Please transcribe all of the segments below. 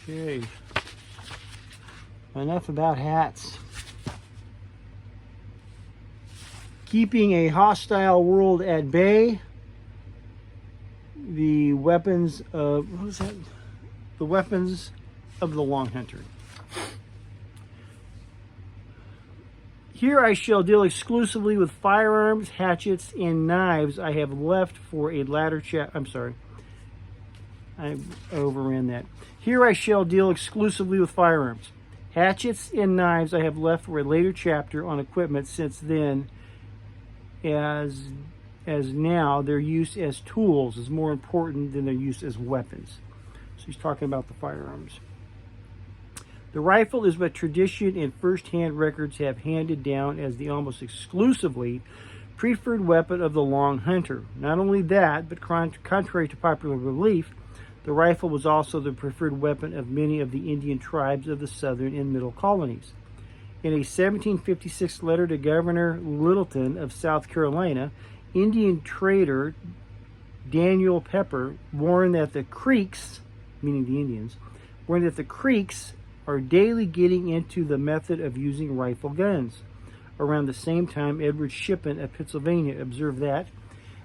Okay. Enough about hats. Keeping a hostile world at bay. The weapons of, what is that? The weapons of the Longhunter. Here I shall deal exclusively with firearms, hatchets, and knives I have left for a latter I'm sorry. I overran that. Here I shall deal exclusively with firearms. Hatchets and knives I have left for a later chapter on equipment, since then, as now, their use as tools is more important than their use as weapons. So he's talking about the firearms. The rifle is what tradition and first-hand records have handed down as the almost exclusively preferred weapon of the Longhunter. Not only that, but contrary to popular belief, the rifle was also the preferred weapon of many of the Indian tribes of the southern and middle colonies. In a 1756 letter to Governor Littleton of South Carolina, Indian trader Daniel Pepper warned that the Creeks, meaning the Indians, warned that the Creeks are daily getting into the method of using rifle guns. Around the same time, Edward Shippen of Pennsylvania observed that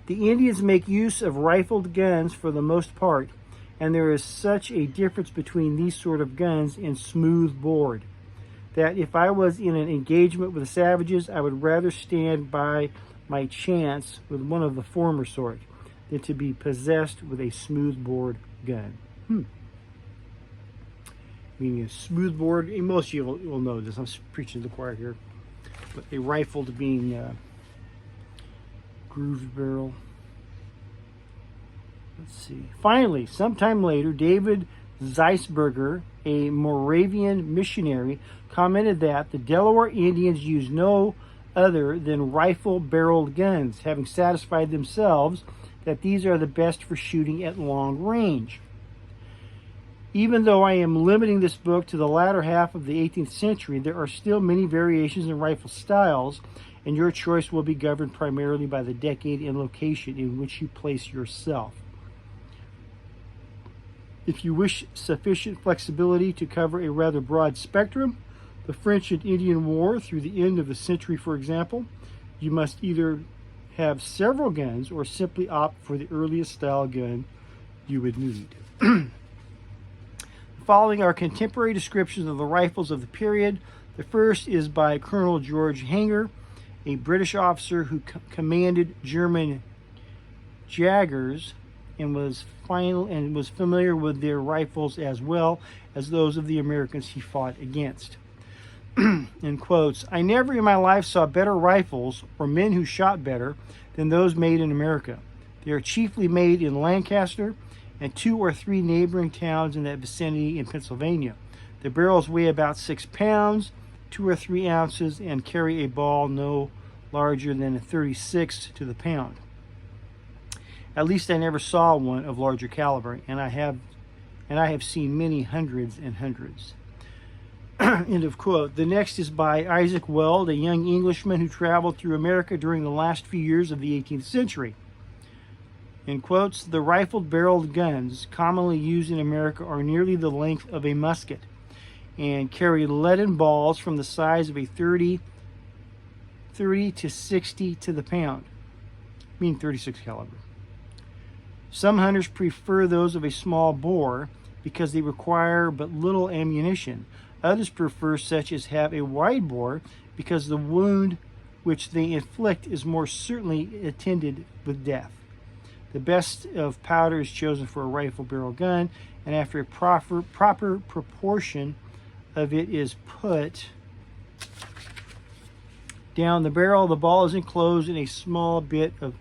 the Indians make use of rifled guns for the most part, and there is such a difference between these sort of guns and smooth board, that if I was in an engagement with the savages, I would rather stand by my chance with one of the former sort than to be possessed with a smooth bore gun. Meaning a smooth bore, most of you will know this, I'm preaching to the choir here, but a rifle to being grooved barrel. Let's see. Finally, sometime later, David Zeisberger, a Moravian missionary, commented that the Delaware Indians used no other than rifle-barreled guns, having satisfied themselves that these are the best for shooting at long range. Even though I am limiting this book to the latter half of the 18th century, there are still many variations in rifle styles, and your choice will be governed primarily by the decade and location in which you place yourself. If you wish sufficient flexibility to cover a rather broad spectrum, the French and Indian War through the end of the century, for example, you must either have several guns or simply opt for the earliest style gun you would need. Following are contemporary descriptions of the rifles of the period. The first is by Colonel George Hanger, a British officer who commanded German Jaegers and was familiar with their rifles as well as those of the Americans he fought against. In quotes, I never in my life saw better rifles or men who shot better than those made in America. They are chiefly made in Lancaster and 2 or 3 neighboring towns in that vicinity in Pennsylvania. The barrels weigh about 6 pounds, 2 or 3 ounces, and carry a ball no larger than 36 to the pound. At least I never saw one of larger caliber, and I have seen many hundreds and hundreds. End of quote. The next is by Isaac Weld, a young Englishman who traveled through America during the last few years of the 18th century. In quotes, the rifled barreled guns commonly used in America are nearly the length of a musket and carry leaden balls from the size of a 30 to 60 to the pound, meaning 36 caliber. Some hunters prefer those of a small bore because they require but little ammunition. Others prefer such as have a wide bore because the wound which they inflict is more certainly attended with death. The best of powder is chosen for a rifle barrel gun, and after a proper proportion of it is put down the barrel, the ball is enclosed in a small bit of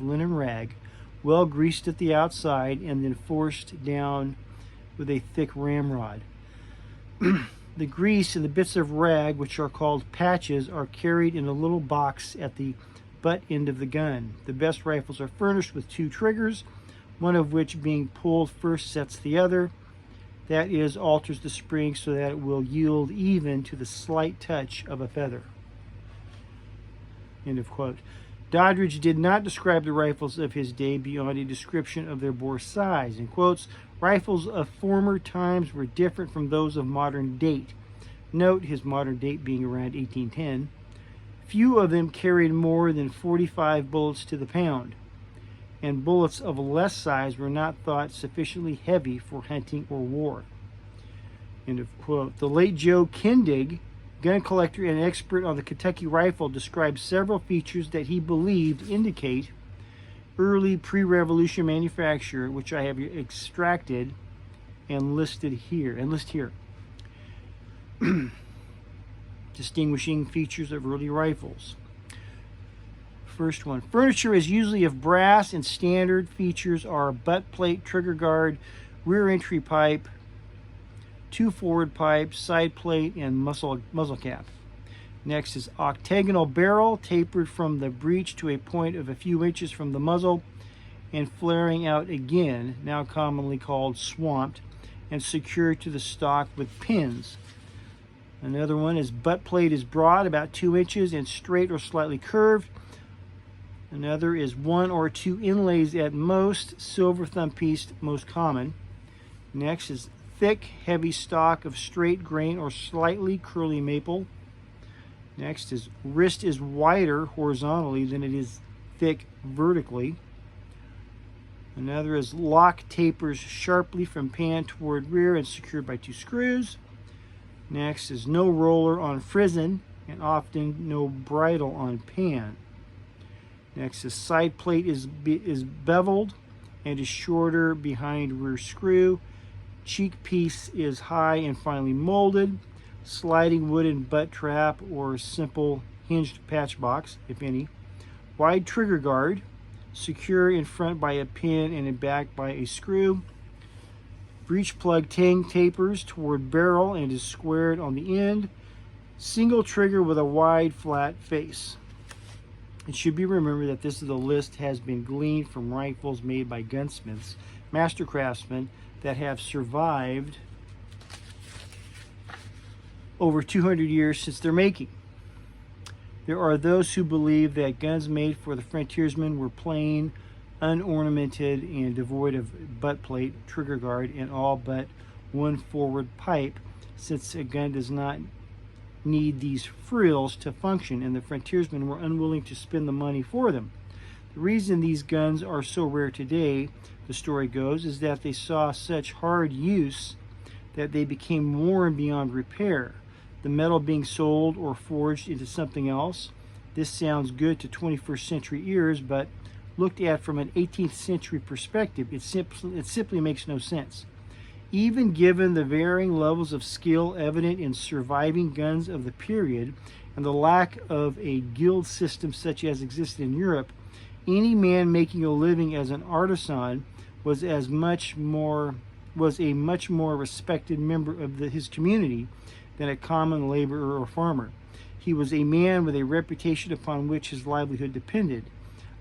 linen rag, well greased at the outside, and then forced down with a thick ramrod. The grease and the bits of rag, which are called patches, are carried in a little box at the butt end of the gun. The best rifles are furnished with 2 triggers, one of which being pulled first sets the other. That is, alters the spring so that it will yield even to the slight touch of a feather. End of quote. Doddridge did not describe the rifles of his day beyond a description of their bore size. In quotes, rifles of former times were different from those of modern date. Note his modern date being around 1810. Few of them carried more than 45 bullets to the pound, and bullets of less size were not thought sufficiently heavy for hunting or war. End of quote. The late Joe Kindig, gun collector and expert on the Kentucky rifle, described several features that he believed indicate early pre-revolution manufacture, which I have extracted and list here. Distinguishing features of early rifles. First one, furniture is usually of brass, and standard features are butt plate, trigger guard, rear entry pipe, 2 forward pipes, side plate, and muzzle cap. Next is octagonal barrel, tapered from the breech to a point of a few inches from the muzzle and flaring out again, now commonly called swamped, and secured to the stock with pins. Another one is butt plate is broad, about 2 inches, and straight or slightly curved. Another is 1 or 2 inlays at most, silver thumb piece most common. Next is thick, heavy stock of straight grain or slightly curly maple. Next is wrist is wider horizontally than it is thick vertically. Another is lock tapers sharply from pan toward rear and secured by 2 screws. Next is no roller on frizzen and often no bridle on pan. Next is side plate is beveled and is shorter behind rear screw. Cheek piece is high and finely molded. Sliding wooden butt trap or simple hinged patch box, if any. Wide trigger guard, secure in front by a pin and in back by a screw. Breech plug tang tapers toward barrel and is squared on the end. Single trigger with a wide flat face. It should be remembered that this is a list has been gleaned from rifles made by gunsmiths, master craftsmen, that have survived over 200 years since their making. There are those who believe that guns made for the frontiersmen were plain, unornamented, and devoid of butt plate, trigger guard, and all but 1 forward pipe, since a gun does not need these frills to function, and the frontiersmen were unwilling to spend the money for them. The reason these guns are so rare today, the story goes, is that they saw such hard use that they became worn beyond repair, the metal being sold or forged into something else. This sounds good to 21st century ears, but looked at from an 18th century perspective, it simply makes no sense. Even given the varying levels of skill evident in surviving guns of the period and the lack of a guild system such as existed in Europe, any man making a living as an artisan was a much more respected member of his community than a common laborer or farmer. He was a man with a reputation upon which his livelihood depended.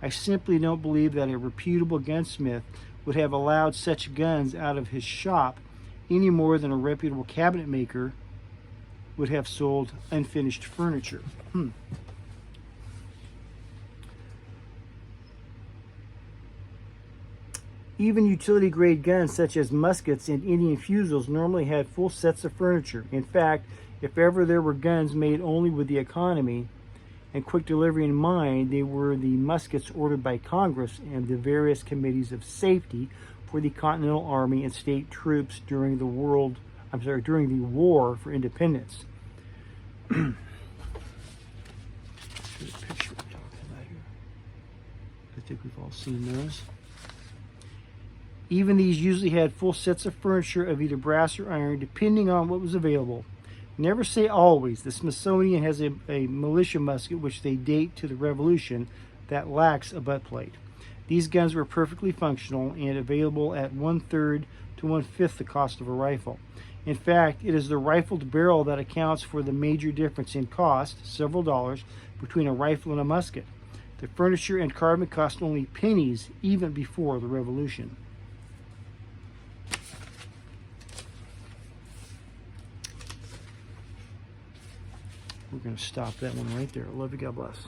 I simply don't believe that a reputable gunsmith would have allowed such guns out of his shop any more than a reputable cabinet maker would have sold unfinished furniture. Even utility-grade guns such as muskets and Indian fusils normally had full sets of furniture. In fact, if ever there were guns made only with the economy and quick delivery in mind, they were the muskets ordered by Congress and the various committees of safety for the Continental Army and state troops during the War for Independence. Here's a picture we're talking about here. I think we've all seen those. Even these usually had full sets of furniture of either brass or iron, depending on what was available. Never say always. The Smithsonian has a militia musket, which they date to the Revolution, that lacks a butt plate. These guns were perfectly functional and available at 1/3 to 1/5 the cost of a rifle. In fact, it is the rifled barrel that accounts for the major difference in cost, several dollars, between a rifle and a musket. The furniture and carving cost only pennies even before the Revolution. We're going to stop that one right there. I love you. God bless.